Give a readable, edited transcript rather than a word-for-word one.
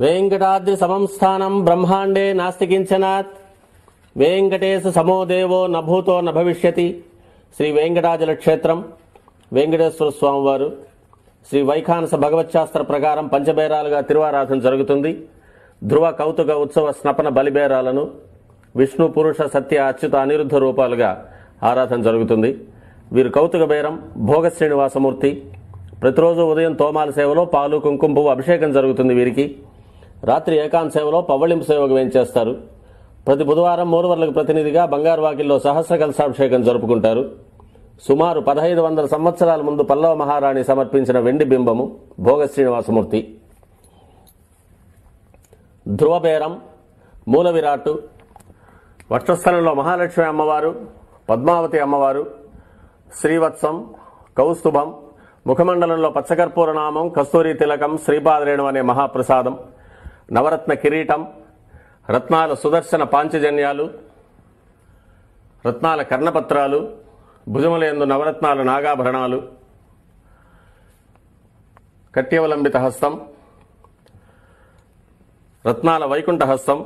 वेंकटाद्रि समं स्थानं ब्रह्मांडे नास्ति किंचनात् वेंकटेश समो देवो न भूतो न भविष्यति श्री वेंकटाचल क्षेत्रम వెంకటేశ్వర స్వామి వారు శ్రీ వైఖానస భగవచ్శాస్త్ర ప్రకారం పంచబేరాలుగా తిరువారాధన జరుగుతుంది. ధ్రువ కౌతుక ఉత్సవ స్నపన బలిబేరాలను విష్ణు పురుష సత్య అచ్యుత అనిరుద్ధ రూపాలుగా ఆరాధన జరుగుతుంది. వీరు కౌతుక బేరం భోగ శ్రీనివాసమూర్తి. ప్రతిరోజు ఉదయం తోమాల సేవలో పాలు కుంకుమ పువ్వు అభిషేకం జరుగుతుంది. వీరికి రాత్రి ఏకాంత సేవలో పవ్వళింపు సేవకు వేయించేస్తారు. ప్రతి బుధవారం మూలవర్లకు ప్రతినిధిగా బంగారు వాకిల్లో సహస్ర కలశాభిషేకం జరుపుకుంటారు. సుమారు 1500 సంవత్సరాల ముందు పల్లవ మహారాణి సమర్పించిన వెండి బింబము భోగ శ్రీనివాసమూర్తి. ధ్రువబేరం మూల విరాట్టు వక్షస్థలంలో మహాలక్ష్మి అమ్మవారు, పద్మావతి అమ్మవారు, శ్రీవత్సం, కౌస్తుభం, ముఖమండలంలో పచ్చకర్పూర నామం, కస్తూరి తిలకం, శ్రీపాదరేణం అనే మహాప్రసాదం, నవరత్న కిరీటం, రత్నాల సుదర్శన పాంచజన్యాలు, రత్నాల కర్ణపత్రాలు, భుజములందు నవరత్నాల నాగాభరణాలు, కట్యవలంబిత హస్తం, రత్నాల వైకుంఠ హస్తం,